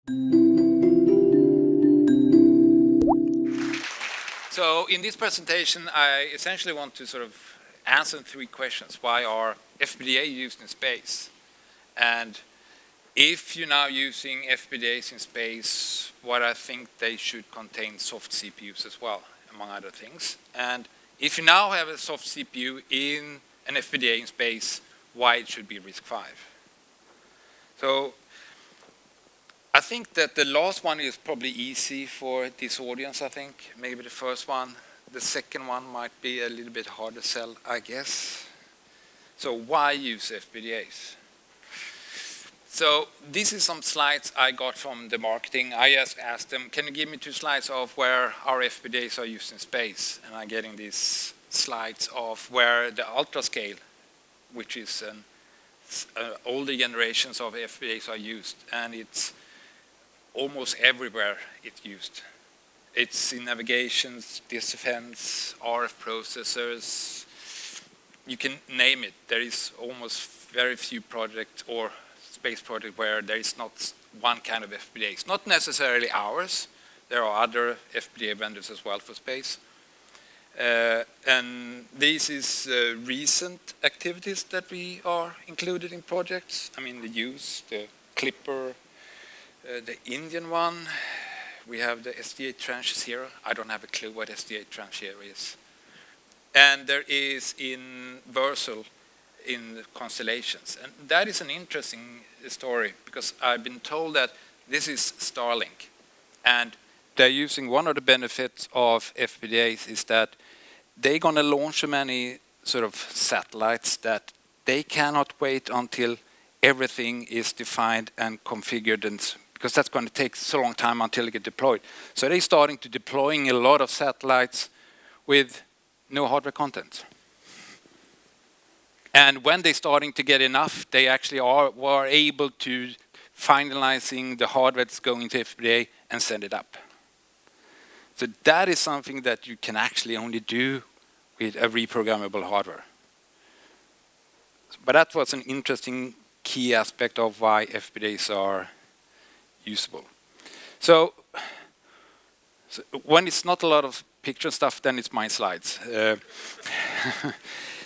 So in this presentation, I essentially want to sort of answer 3 questions. Why are FPGA used in space? And if you're now using FPGAs in space, what I think they should contain soft CPUs as well, among other things. And if you now have a soft CPU in an FPGA in space, why it should be RISC-V. So I think that the last one is probably easy for this audience, I think. Maybe the first one. The second one might be a little bit harder to sell, I guess. So why use FPGAs? So this is some slides I got from the marketing. I just asked them, can you give me 2 slides of where our FPGAs are used in space? And I'm getting these slides of where the ultra-scale, which is older generations of FPGAs are used. And it's almost everywhere it's used. It's in navigations, defense, RF processors. You can name it. There is almost very few projects or space project where there is not one kind of FPGA. It's not necessarily ours. There are other FPGA vendors as well for space. And this is recent activities that we are included in projects. I mean, the use, the Clipper, the Indian one. We have the SD8 Tranche 0. I don't have a clue what SD8 Tranche 0 is. And there is in Versal in the constellations. And that is an interesting story because I've been told that this is Starlink. And they're using one of the benefits of FPGAs is that they're going to launch so many sort of satellites that they cannot wait until everything is defined and configured, and because that's going to take so long time until they get deployed. So they're starting to deploying a lot of satellites with no hardware content. And when they're starting to get enough, they actually were able to finalizing the hardware that's going to FPGA and send it up. So that is something that you can actually only do with a reprogrammable hardware. But that was an interesting key aspect of why FPGAs are usable. So when it's not a lot of picture stuff, then it's my slides.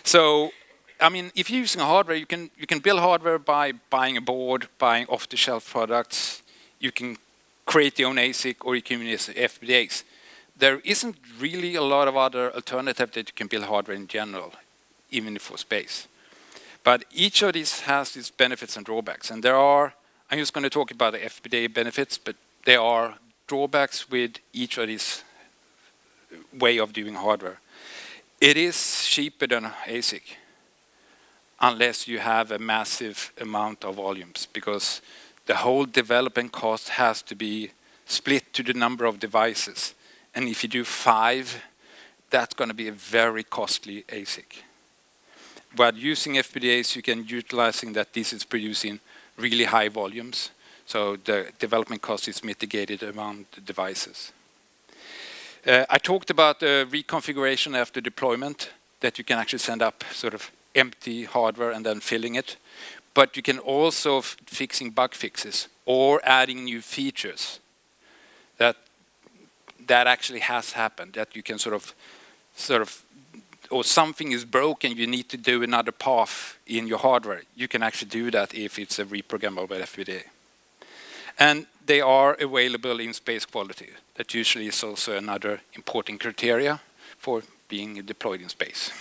So, I mean, if you're using hardware, you can build hardware by buying a board, buying off-the-shelf products. You can create your own ASIC, or you can use FPGAs. There isn't really a lot of other alternatives that you can build hardware in general, even for space. But each of these has its benefits and drawbacks. And there are, I'm just going to talk about the FPGA benefits, but there are drawbacks with each of these way of doing hardware. It is cheaper than ASIC, unless you have a massive amount of volumes, because the whole development cost has to be split to the number of devices. And if you do 5, that's going to be a very costly ASIC. But using FPGAs, you can utilizing that this is producing really high volumes. So the development cost is mitigated around the devices. I talked about the reconfiguration after deployment, that you can actually send up sort of empty hardware and then filling it. But you can also fixing bug fixes or adding new features. That actually has happened, that you can sort of, or something is broken, you need to do another path in your hardware. You can actually do that if it's a reprogrammable FPGA. And they are available in space quality. That usually is also another important criteria for being deployed in space.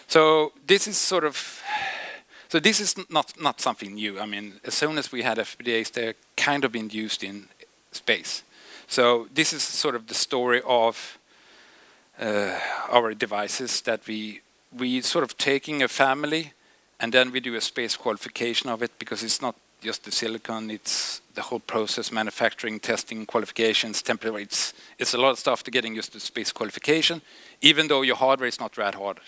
So this is sort of, so this is not something new. I mean, as soon as we had FPGAs, they're kind of been used in space. So this is sort of the story of our devices, that we sort of taking a family and then we do a space qualification of it, because it's not just the silicon, it's the whole process, manufacturing, testing, qualifications, temperature. It's a lot of stuff to getting used to space qualification, even though your hardware is not rad hard.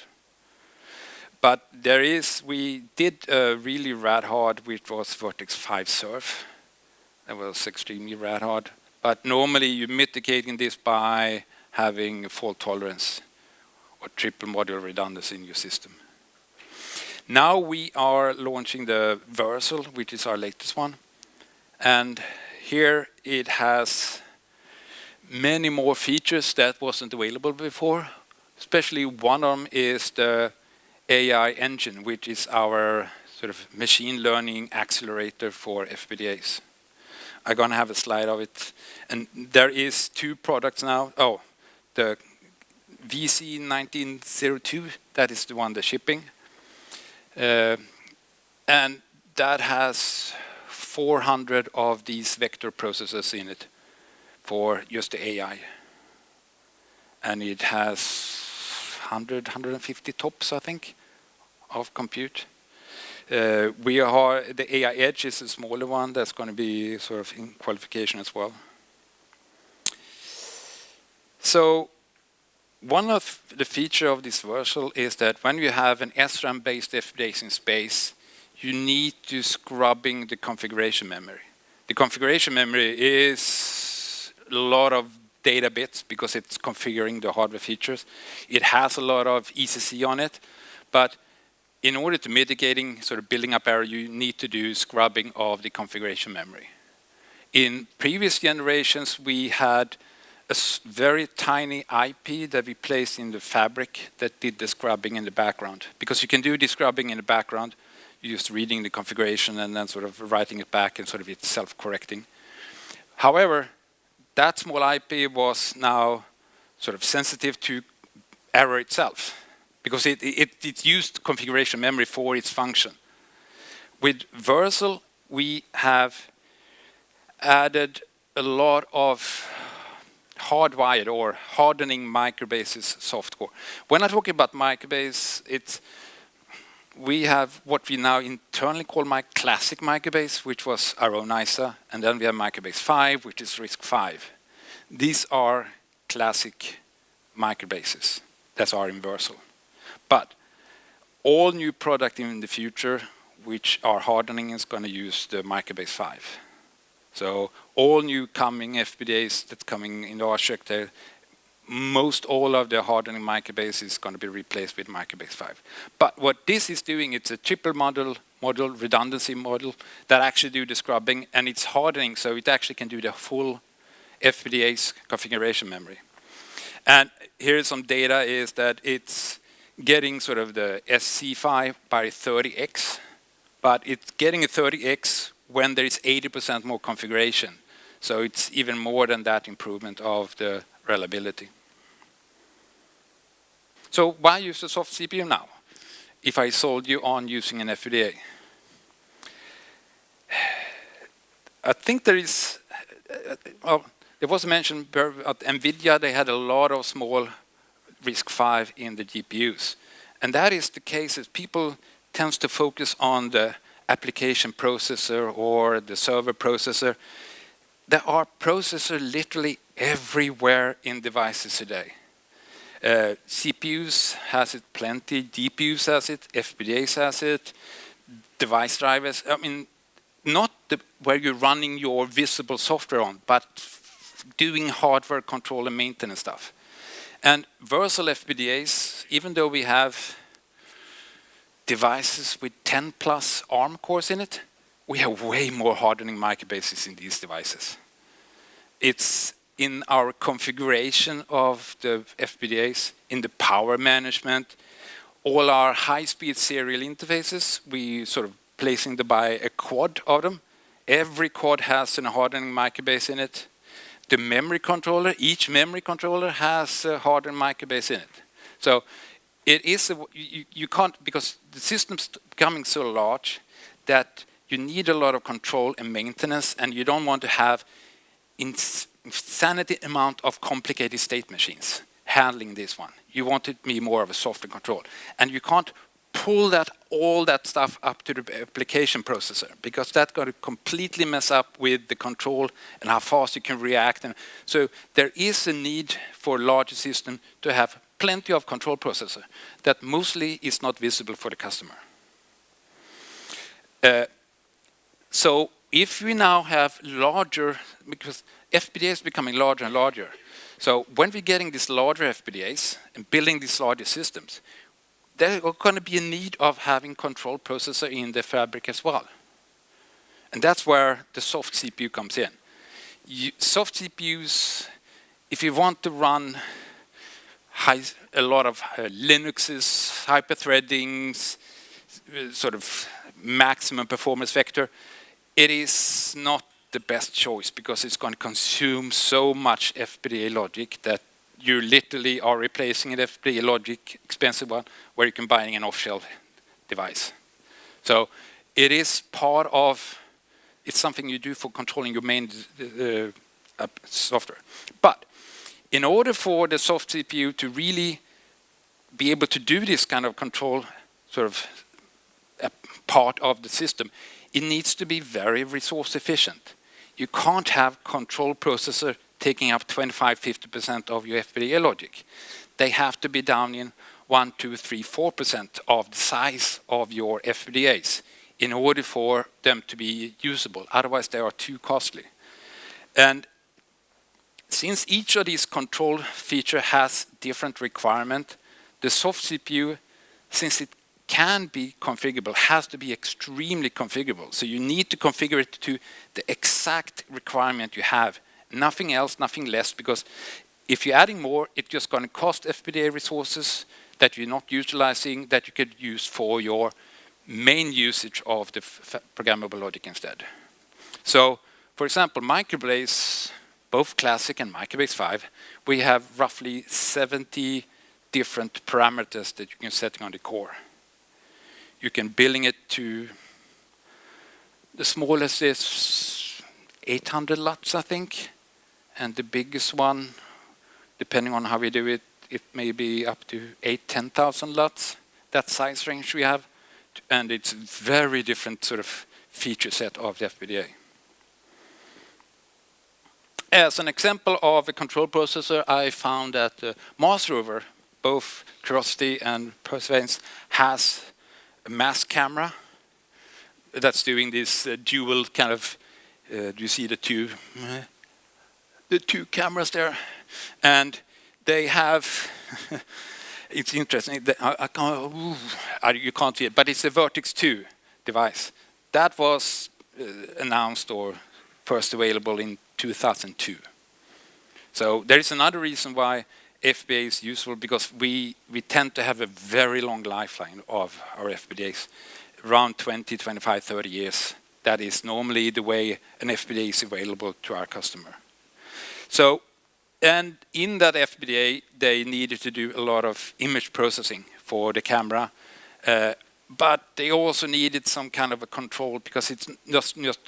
But there is, we did really rad hard, which was Vertex 5 Surf. That was extremely rad hard. But normally you're mitigating this by having fault tolerance or triple module redundancy in your system. Now we are launching the Versal, which is our latest one. And here it has many more features that wasn't available before. Especially one of them is the AI engine, which is our sort of machine learning accelerator for FPGAs. I'm going to have a slide of it. And there is 2 products now. Oh, the VC 1902, that is the one that's shipping. And that has 400 of these vector processors in it for just the AI. And it has 150 TOPS, I think, of compute. The AI Edge is a smaller one that's going to be sort of in qualification as well. So one of the features of this Versal is that when you have an SRAM-based FPGAs in space, you need to scrubbing the configuration memory. The configuration memory is a lot of data bits because it's configuring the hardware features. It has a lot of ECC on it, but in order to mitigating sort of building up error, you need to do scrubbing of the configuration memory. In previous generations, we had a very tiny IP that we placed in the fabric that did the scrubbing in the background. Because you can do the scrubbing in the background, you're just reading the configuration and then sort of writing it back and sort of it's self-correcting. However, that small IP was now sort of sensitive to error itself because it used configuration memory for its function. With Versal, we have added a lot of hardwired or hardening microbases software. When I'm talking about microbase, we have what we now internally call classic microbase, which was our own ISA, and then we have microbase 5, which is RISC-V. These are classic microbases that are in Versal. But all new product in the future which are hardening is going to use the microbase 5. So all new coming FPGAs that's coming in the architecture, most all of the hardening microbase is going to be replaced with microbase 5. But what this is doing, it's a triple model redundancy model that actually do the scrubbing, and it's hardening, so it actually can do the full FPGA's configuration memory. And here's some data is that it's getting sort of the SC5 by 30x, but it's getting a 30x when there is 80% more configuration. So it's even more than that improvement of the reliability. So why use a soft CPU now, if I sold you on using an FPGA? I think there is, well, there was mentioned at NVIDIA, they had a lot of small RISC-V in the GPUs. And that is the case that people tend to focus on the application processor or the server processor. There are processors literally everywhere in devices today. CPUs has it plenty, GPUs has it, FPGAs has it, device drivers. I mean, not where you're running your visible software on, but doing hardware control and maintenance stuff. And Versal FPGAs, even though we have devices with 10 plus ARM cores in it, we have way more hardening microbases in these devices. It's in our configuration of the FPGAs, in the power management, all our high-speed serial interfaces, we sort of placing them by a quad of them. Every quad has a hardening microbase in it. The memory controller, each memory controller has a hardened microbase in it. So it is, you can't, because the system's becoming so large that you need a lot of control and maintenance, and you don't want to have insanity amount of complicated state machines handling this one. You want it to be more of a software control. And you can't pull all that stuff up to the application processor, because that's going to completely mess up with the control and how fast you can react. And so there is a need for larger system to have plenty of control processor that mostly is not visible for the customer. So if we now have larger, because FPGAs is becoming larger and larger, so when we're getting these larger FPGAs and building these larger systems, there are going to be a need of having control processor in the fabric as well. And that's where the soft CPU comes in. Soft CPUs, if you want to run a lot of Linuxes, hyper-threadings, sort of maximum performance vector, it is not the best choice because it's going to consume so much FPGA logic that you literally are replacing an FPGA logic, expensive one, where you can buy an off-shelf device. So it is part of, it's something you do for controlling your main software. But in order for the soft CPU to really be able to do this kind of control, sort of a part of the system, it needs to be very resource efficient. You can't have control processor taking up 25–50% of your FPGA logic. They have to be down in 1, 2, 3, 4% of the size of your FPGAs in order for them to be usable. Otherwise, they are too costly. And since each of these control features has different requirement, the soft CPU, since it can be configurable, has to be extremely configurable. So you need to configure it to the exact requirement you have. Nothing else, nothing less, because if you're adding more, it's just going to cost FPGA resources that you're not utilizing, that you could use for your main usage of the programmable logic instead. So, for example, Microbase, both Classic and Microbase 5, we have roughly 70 different parameters that you can set on the core. You can billing it to, the smallest is 800 LUTs, I think. And the biggest one, depending on how we do it, it may be up to 8–10,000 LUTs. That size range we have. And it's very different sort of feature set of the FPGA. As an example of a control processor, I found that Mars rover, both Curiosity and Perseverance, has a mass camera that's doing this dual kind of, do you see the two cameras there? And they have, it's interesting, you can't see it, but it's a Vertex 2 device. That was announced or first available in 2002. So there is another reason why FPGA is useful, because we tend to have a very long lifeline of our FPGAs, around 20, 25, 30 years. That is normally the way an FPGA is available to our customer. So, and in that FPGA, they needed to do a lot of image processing for the camera, but they also needed some kind of a control, because it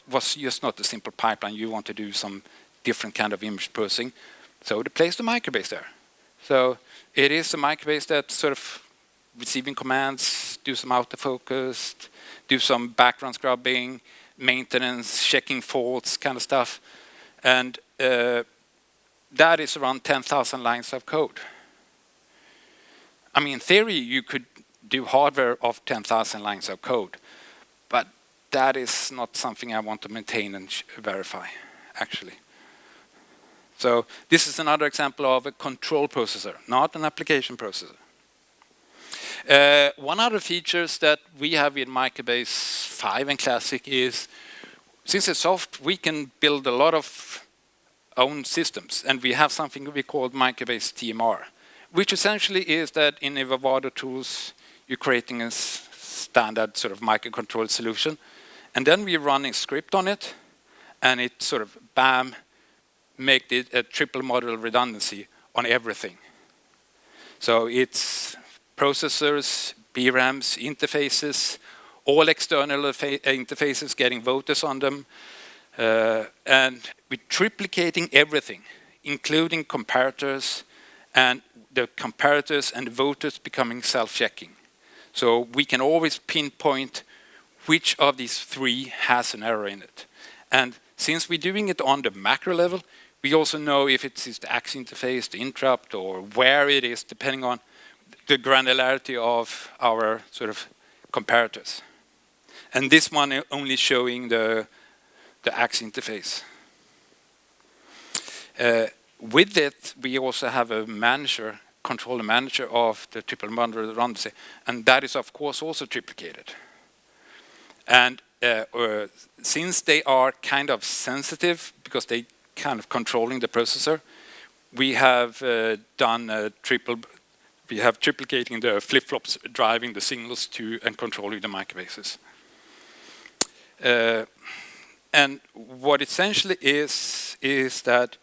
was just not a simple pipeline. You want to do some different kind of image processing. So they placed the Microbase there. So it is a Microbase that sort of receiving commands, do some autofocus, do some background scrubbing, maintenance, checking faults, kind of stuff. And that is around 10,000 lines of code. I mean, in theory, you could do hardware of 10,000 lines of code, but that is not something I want to maintain and verify, actually. So this is another example of a control processor, not an application processor. One other features that we have in Microbase 5 and Classic is, since it's soft, we can build a lot of own systems, and we have something we call Microbase TMR, which essentially is that in Vivado tools, you're creating a standard sort of microcontroller solution, and then we're running script on it, and it sort of, bam, make it a triple module redundancy on everything. So it's processors, PRAMs, interfaces, all external interfaces getting voters on them, and we're triplicating everything, including comparators, and the comparators and the voters becoming self-checking. So we can always pinpoint which of these three has an error in it. And since we're doing it on the macro level, we also know if it's the AX interface, the interrupt, or where it is, depending on the granularity of our sort of comparators. And this one only showing the AX interface. With it, we also have a manager controller manager of the triple bundle redundancy, and that is of course also triplicated. And since they are kind of sensitive because they kind of controlling the processor, we have done we have triplicating the flip-flops driving the signals to and controlling the microbases. And what essentially is that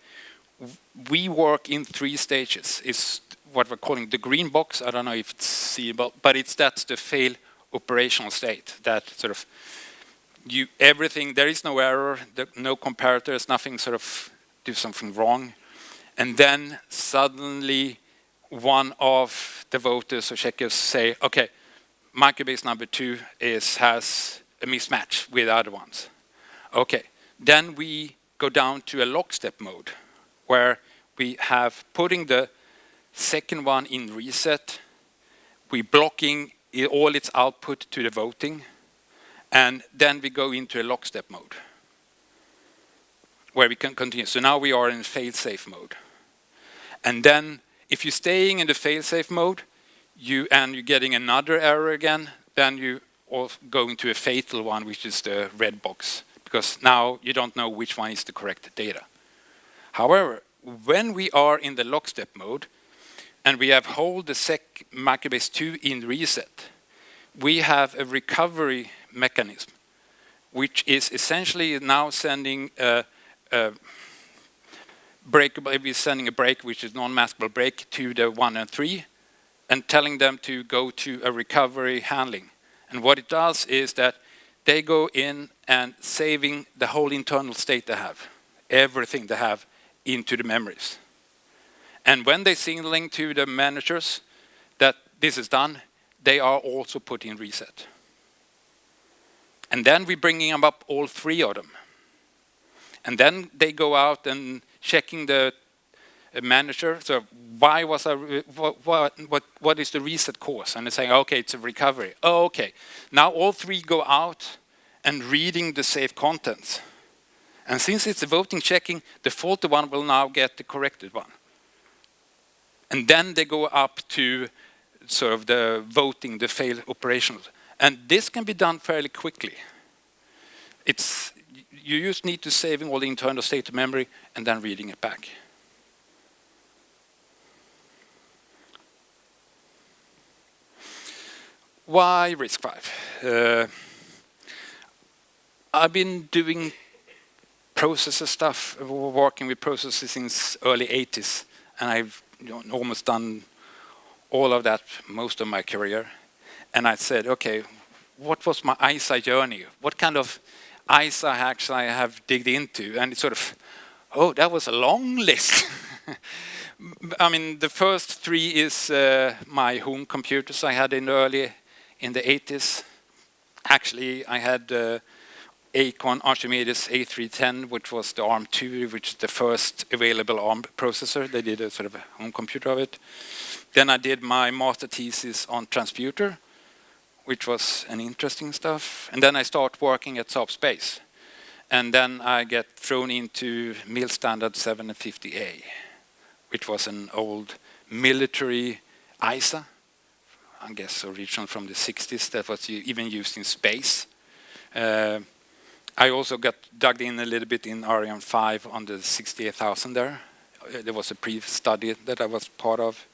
we work in 3 stages. It's what we're calling the green box. I don't know if it's seeable, but that's the fail operational state. That sort of everything, there is no error, no comparators, nothing sort of do something wrong. And then suddenly one of the voters or checkers say, okay, microbase number 2 has a mismatch with other ones. Okay, then we go down to a lockstep mode where we have putting the second one in reset, we blocking all its output to the voting, and then we go into a lockstep mode where we can continue. So now we are in fail-safe mode. And then if you're staying in the fail-safe mode, you're getting another error again, then you go into a fatal one, which is the red box, because now you don't know which one is the correct data. However, when we are in the lockstep mode and we have hold the microbase 2 in reset, we have a recovery mechanism, which is essentially now sending a break, we're sending a break which is non-maskable break to the 1 and 3 and telling them to go to a recovery handling. And what it does is that they go in and saving the whole internal state they have, everything they have into the memories. And when they're signaling to the managers that this is done, they are also put in reset. And then we're bringing them up, all 3 of them. And then they go out and checking the manager. So why was what is the reset cause? And they say, okay, it's a recovery. Oh, okay. Now all 3 go out and reading the saved contents. And since it's a voting checking, the faulty one will now get the corrected one. And then they go up to sort of the voting, the fail operations. And this can be done fairly quickly. You just need to saving all the internal state to memory and then reading it back. Why RISC-V? I've been doing processor stuff, working with processors since early 80s, and I've almost done all of that most of my career. And I said, okay, what was my ISA journey? What kind of ISA hacks I have digged into? And it's sort of, oh, that was a long list. I mean, the first 3 is my home computers I had in the 80s. Actually, I had Acorn Archimedes A310, which was the ARM2, which is the first available ARM processor. They did a sort of a home computer of it. Then I did my master thesis on transputer, which was an interesting stuff. And then I start working at Saab Space. And then I get thrown into MIL standard 750A, which was an old military ISA, I guess original from the 60s, that was even used in space. I also got dug in a little bit in Ariane 5 on the 68,000 there. There was a pre-study that I was part of.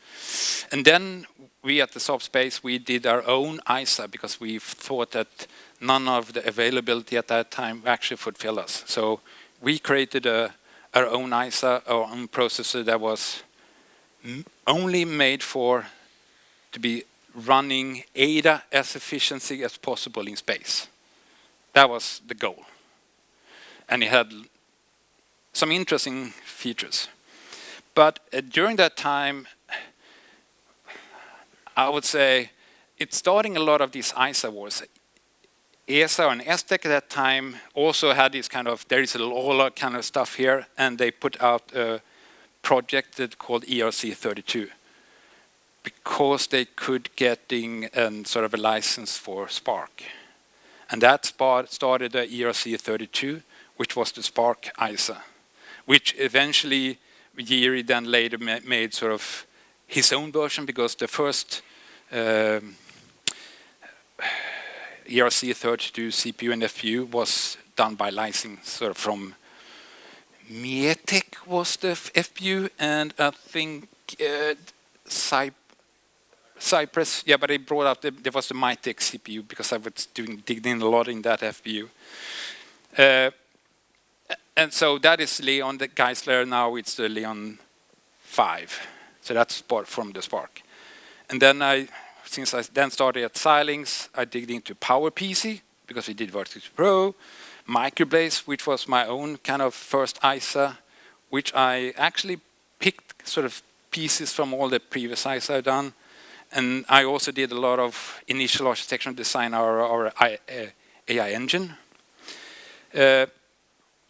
And then we at the Saab Space, we did our own ISA because we thought that none of the availability at that time actually fulfilled us. So we created our own ISA, our own processor that was only made to be running ADA as efficiently as possible in space. That was the goal. And it had some interesting features. But during that time, I would say it's starting a lot of these ISA wars. ESA and ESTEC at that time also had this kind of, there is a lot of kind of stuff here, and they put out a project that called ERC32 because they could getting sort of a license for Spark. And that started the ERC32, which was the Spark ISA, which eventually Jiri then later made sort of his own version, because the first ERC32 CPU and FPU was done by licensing sort of from Metec was the FPU, and I think Cypress, yeah, but they brought out there was the Mytec CPU, because I was digging in a lot in that FPU. And so that is Leon, the Geisler. Now it's the Leon 5. So that's from the Spark. And then since I then started at Xilinx, I digged into PowerPC, because we did Vertex Pro, Microblaze, which was my own kind of first ISA, which I actually picked sort of pieces from all the previous ISA I've done. And I also did a lot of initial architectural design, our AI engine.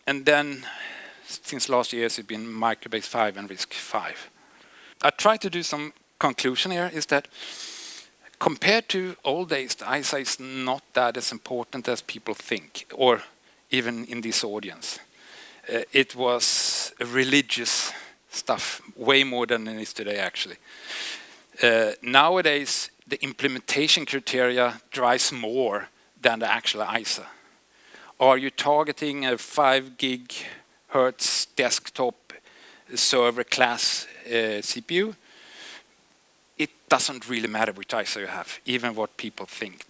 And then, since last year, it's been Microblaze 5 and RISC-V. I tried to do some conclusion here, is that compared to old days, the ISA is not that as important as people think, or even in this audience. It was religious stuff, way more than it is today, actually. Nowadays, the implementation criteria drives more than the actual ISA. Are you targeting a 5 gigahertz desktop server class CPU? It doesn't really matter which ISA you have, even what people think.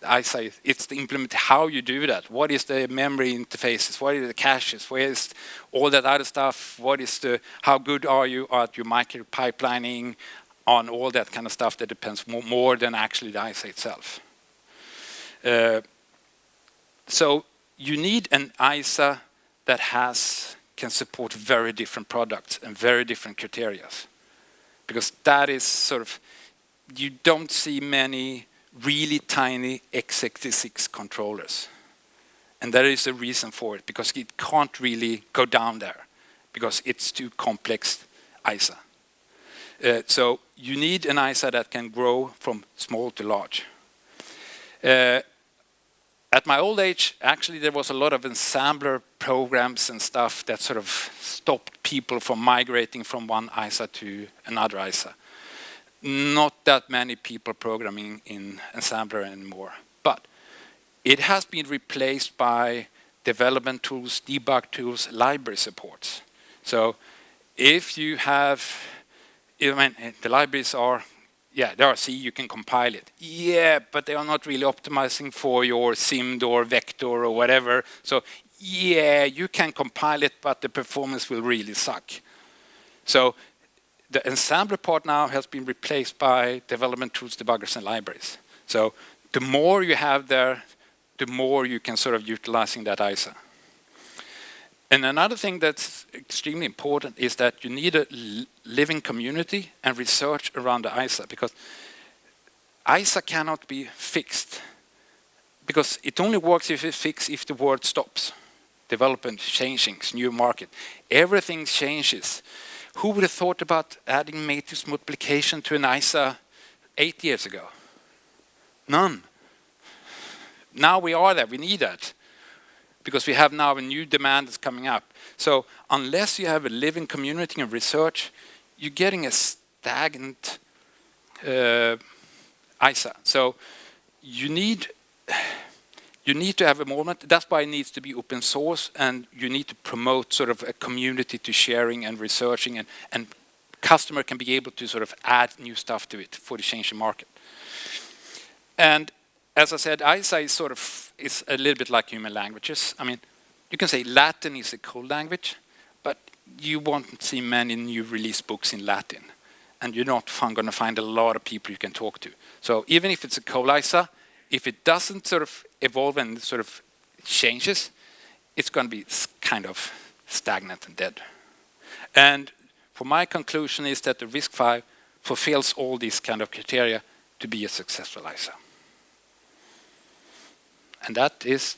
ISA, it's the how you do that. What is the memory interfaces? What is the caches? Where is all that other stuff? What is how good are you at your micro pipelining, on all that kind of stuff that depends more than actually the ISA itself. So you need an ISA that can support very different products and very different criteria. Because that is sort of, you don't see many really tiny x86 controllers. And there is a reason for it, because it can't really go down there, because it's too complex ISA. So you need an ISA that can grow from small to large. At my old age, actually, there was a lot of assembler programs and stuff that sort of stopped people from migrating from one ISA to another ISA. Not that many people programming in assembler anymore, but it has been replaced by development tools, debug tools, library supports. So if you have, the libraries are, yeah, there are C, you can compile it. Yeah, but they are not really optimizing for your SIMD or vector or whatever. So yeah, you can compile it, but the performance will really suck. So the assembler part now has been replaced by development tools, debuggers, and libraries. So the more you have there, the more you can sort of utilizing that ISA. And another thing that's extremely important is that you need a living community and research around the ISA, because ISA cannot be fixed, because it only works if it's fixed if the world stops. Development, changing, new market, everything changes. Who would have thought about adding matrix multiplication to an ISA 8 years ago? None. Now we are there, we need that, because we have now a new demand that's coming up. So unless you have a living community and research, you're getting a stagnant ISA. So you need to have a moment. That's why it needs to be open source, and you need to promote sort of a community to sharing and researching, and customer can be able to sort of add new stuff to it for the changing market. And as I said, ISA is a little bit like human languages. I mean, you can say Latin is a cool language, but you won't see many new release books in Latin, and you're not going to find a lot of people you can talk to. So even if it's a cool ISA, if it doesn't sort of evolve and sort of changes, it's going to be kind of stagnant and dead. And for my conclusion is that the RISC-V fulfills all these kind of criteria to be a successful ISA. And that is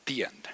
the end.